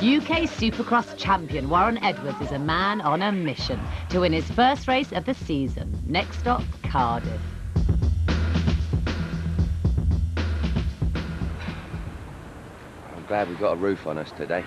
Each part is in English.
UK Supercross champion Warren Edwards is a man on a mission to win his first race of the season. Next stop, Cardiff. I'm glad we got a roof on us today.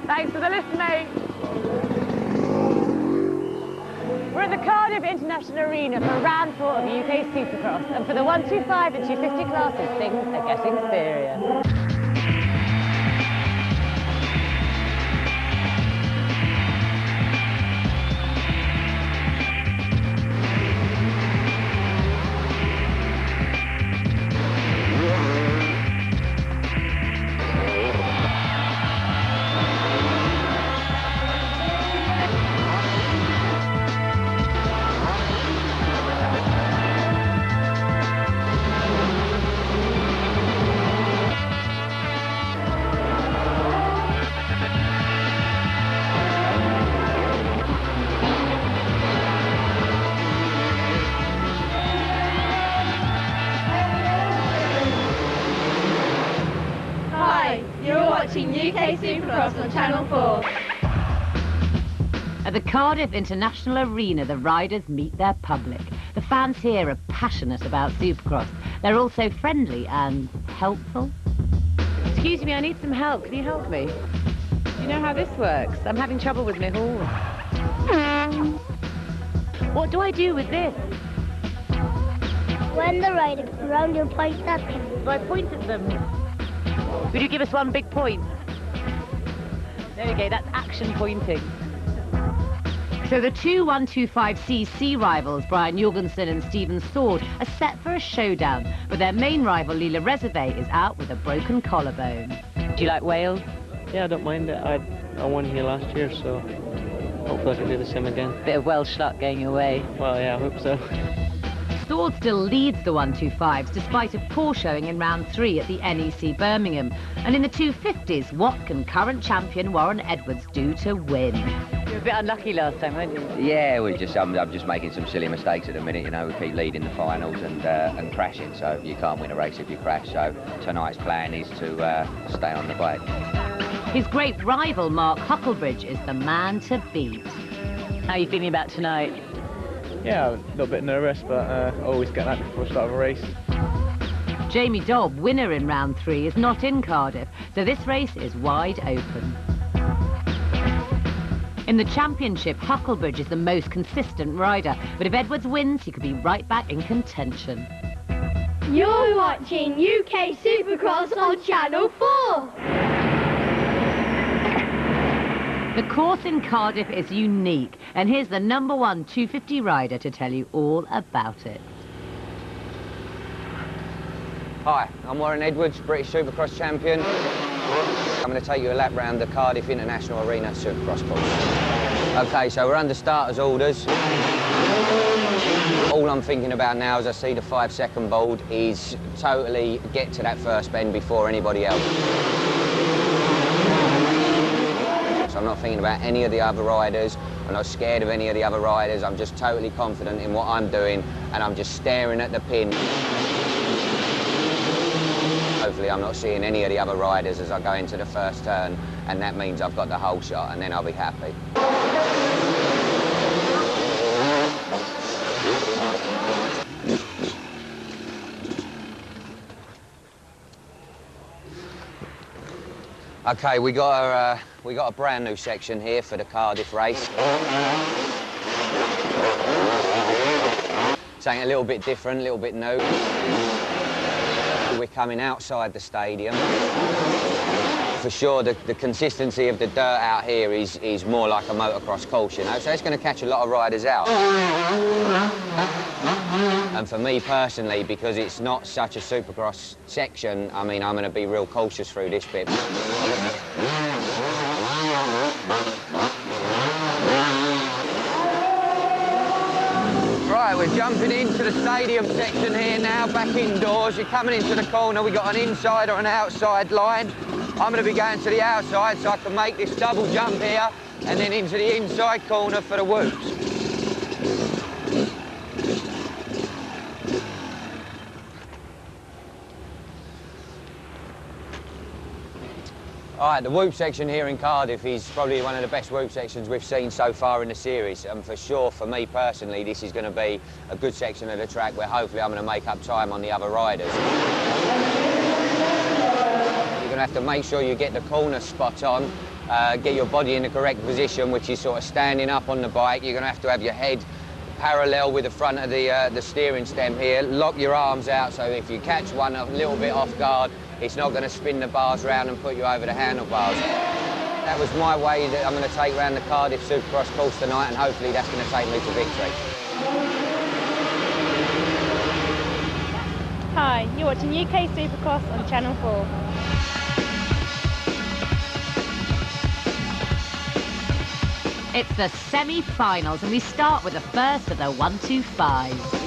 Thanks for the lift, mate. We're at the Cardiff International Arena for round 4 of UK Supercross, and for the 125 and 250 classes, things are getting serious. Watching UK Supercross on Channel 4. At the Cardiff International Arena, the riders meet their public. The fans here are passionate about Supercross. They're also friendly and helpful. Excuse me, I need some help. Can you help me? Do you know how this works? I'm having trouble with my horse. What do I do with this? When the rider comes around, you point at them. Do I point at them? Would you give us one big point? There we go, that's action pointing. So the two 125cc rivals, Brian Jorgensen and Stephen Sword, are set for a showdown, but their main rival, Lila Reserve, is out with a broken collarbone. Do you like Wales? Yeah, I don't mind it. I won here last year, so hopefully I can do the same again. Bit of Welsh luck going your way. Well, yeah, I hope so. Sword still leads the 125s despite a poor showing in round 3 at the NEC Birmingham. And in the 250s, what can current champion Warren Edwards do to win? You were a bit unlucky last time, weren't you? Yeah, I'm just making some silly mistakes at the minute. You know, we keep leading the finals and crashing, so you can't win a race if you crash. So tonight's plan is to stay on the bike. His great rival, Mark Huckelbridge, is the man to beat. How are you feeling about tonight? Yeah, a little bit nervous, but I always get that before the start of a race. Jamie Dobb, winner in round 3, is not in Cardiff, so this race is wide open. In the championship, Huckelbridge is the most consistent rider, but if Edwards wins, he could be right back in contention. You're watching UK Supercross on Channel 4. The course in Cardiff is unique, and here's the #1 250 rider to tell you all about it. Hi, I'm Warren Edwards, British Supercross champion. I'm going to take you a lap round the Cardiff International Arena Supercross course. Okay, so we're under starters orders. All I'm thinking about now as I see the 5-second board is totally get to that first bend before anybody else. So I'm not thinking about any of the other riders. I'm not scared of any of the other riders. I'm just totally confident in what I'm doing, and I'm just staring at the pin. Hopefully I'm not seeing any of the other riders as I go into the first turn, and that means I've got the whole shot, and then I'll be happy. Okay, we got a brand new section here for the Cardiff race. Something a little bit different, a little bit new. We're coming outside the stadium. For sure, the consistency of the dirt out here is more like a motocross course, you know, so it's going to catch a lot of riders out. And for me personally, because it's not such a Supercross section, I mean, I'm going to be real cautious through this bit. Right, we're jumping into the stadium section here now, back indoors. You're coming into the corner. We've got an inside or an outside line. I'm going to be going to the outside so I can make this double jump here and then into the inside corner for the whoops. All right, the whoop section here in Cardiff is probably one of the best whoop sections we've seen so far in the series. And for sure, for me personally, this is going to be a good section of the track where hopefully I'm going to make up time on the other riders. You're going to have to make sure you get the corner spot on, get your body in the correct position, which is sort of standing up on the bike. You're going to have your head parallel with the front of the steering stem here. Lock your arms out so if you catch one a little bit off guard, it's not going to spin the bars round and put you over the handlebars. That was my way that I'm going to take around the Cardiff Supercross course tonight, and hopefully that's going to take me to victory. Hi, you're watching UK Supercross on Channel 4. It's the semi-finals, and we start with the first of the 1-2-5s.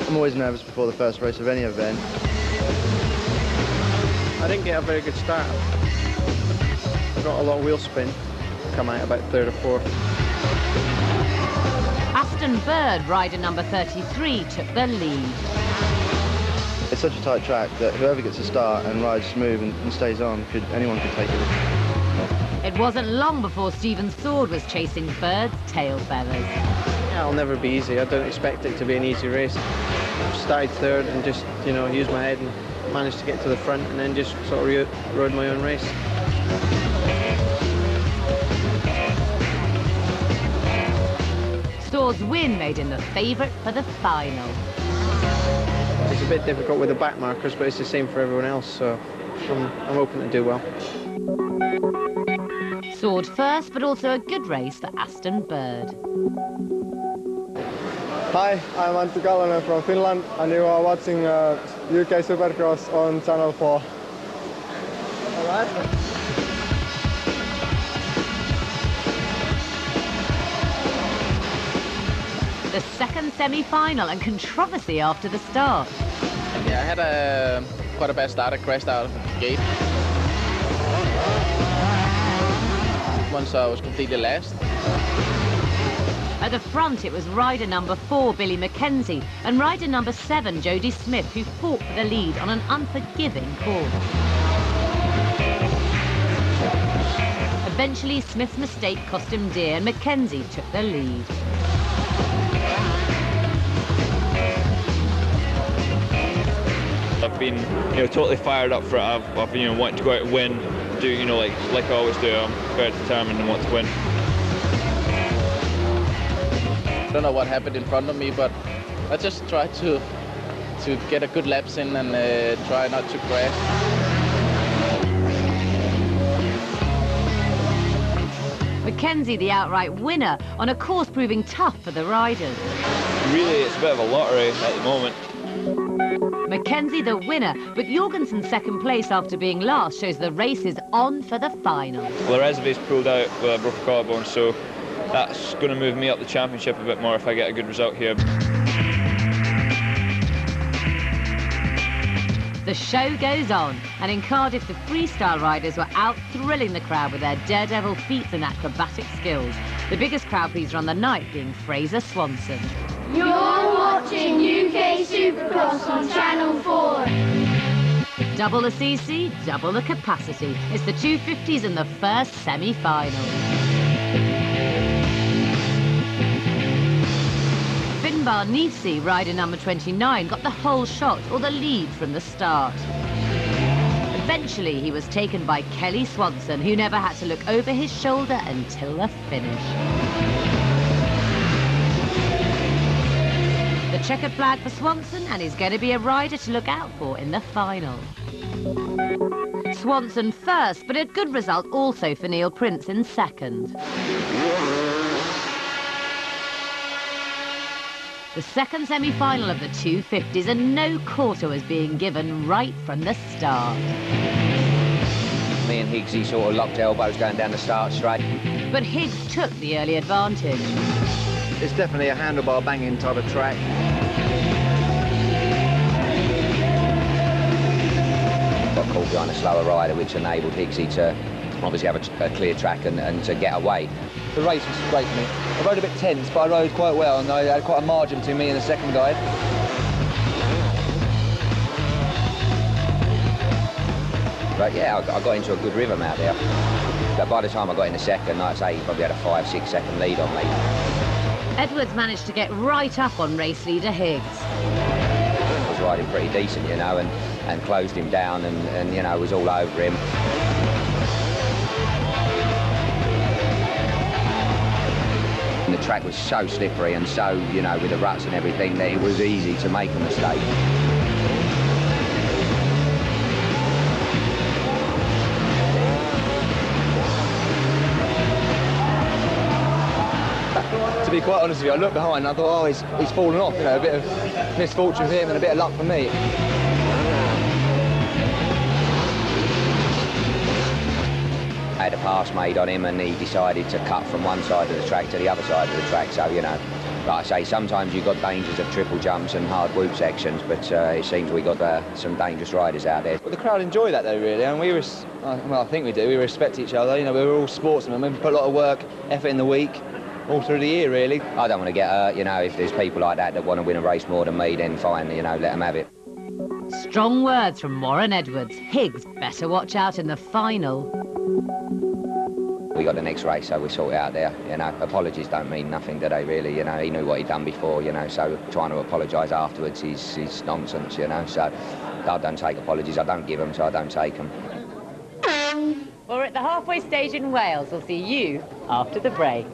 I'm always nervous before the first race of any event. I didn't get a very good start. I got a lot of wheel spin, come out about third or fourth. Aston Bird, rider number 33, took the lead. It's such a tight track that whoever gets a start and rides smooth and stays on, anyone could take it. It wasn't long before Stephen Sword was chasing Bird's tail feathers. Yeah, it'll never be easy. I don't expect it to be an easy race. I've started third and just, you know, used my head and managed to get to the front and then just sort of rode my own race. Sword's win made him the favourite for the final. It's a bit difficult with the back markers, but it's the same for everyone else, so I'm hoping to do well. Sword first, but also a good race for Aston Bird. Hi, I'm Antti Kallonen from Finland, and you are watching UK Supercross on Channel 4. All right. The second semi-final, and controversy after the start. Yeah, I had quite a bad start. I crashed out of the gate. Once I was completely last. At the front, it was rider number 4, Billy Mackenzie, and rider number 7, Jody Smith, who fought for the lead on an unforgiving course. Eventually, Smith's mistake cost him dear, and Mackenzie took the lead. I've been, totally fired up for it. I've wanted to go out and win, do, like I always do. I'm very determined and want to win. I don't know what happened in front of me, but I just tried to get a good laps in and try not to crash. Mackenzie, the outright winner, on a course proving tough for the riders. Really, it's a bit of a lottery at the moment. Mackenzie the winner, but Jorgensen's second place after being last shows the race is on for the final. Larezevi's pulled out with a broken collarbone, so that's going to move me up the championship a bit more if I get a good result here. The show goes on, and in Cardiff the freestyle riders were out thrilling the crowd with their daredevil feats and acrobatic skills. The biggest crowd pleaser on the night being Fraser Swanson. You're watching UK Supercross on Channel 4. Double the CC, double the capacity. It's the 250s in the first semi-final. Finbar Nisi, rider number 29, got the whole shot, or the lead from the start. Eventually, he was taken by Kelly Swanson, who never had to look over his shoulder until the finish. The checkered flag for Swanson, and he's going to be a rider to look out for in the final. Swanson first, but a good result also for Neil Prince in second. The second semi-final of the 250s, and no quarter was being given right from the start. Me and Higgsy sort of locked elbows going down the start straight. But Higgs took the early advantage. It's definitely a handlebar banging type of track. Got caught behind a slower rider, which enabled Higgsy to obviously have a clear track and to get away. The race was great for me. I rode a bit tense, but I rode quite well, and I had quite a margin between me and the second guy. But yeah, I got into a good rhythm out there. But by the time I got in the second, like I say, he probably had a 5-6 second lead on me. Edwards managed to get right up on race leader Higgs. I was riding pretty decent, you know, and closed him down and you know, was all over him. And the track was so slippery and so, you know, with the ruts and everything, that it was easy to make a mistake. To be quite honest with you, I looked behind and I thought, oh, he's fallen off, you know, a bit of misfortune for him and a bit of luck for me. I had a pass made on him and he decided to cut from one side of the track to the other side of the track, so, you know, like I say, sometimes you've got dangers of triple jumps and hard whoop sections, but it seems we got some dangerous riders out there. Well, the crowd enjoy that though, really, and well, I think we do, we respect each other, you know, we're all sportsmen, we put a lot of work, effort in the week, all through the year, really. I don't want to get hurt, you know, if there's people like that want to win a race more than me, then fine, you know, let them have it. Strong words from Warren Edwards. Higgs better watch out in the final. We got the next race, so we sort it out there, you know. Apologies don't mean nothing, do they, really? You know, he knew what he'd done before, you know, so trying to apologise afterwards is nonsense, you know. So I don't take apologies, I don't give them, so I don't take them. We're at the halfway stage in Wales. We'll see you after the break.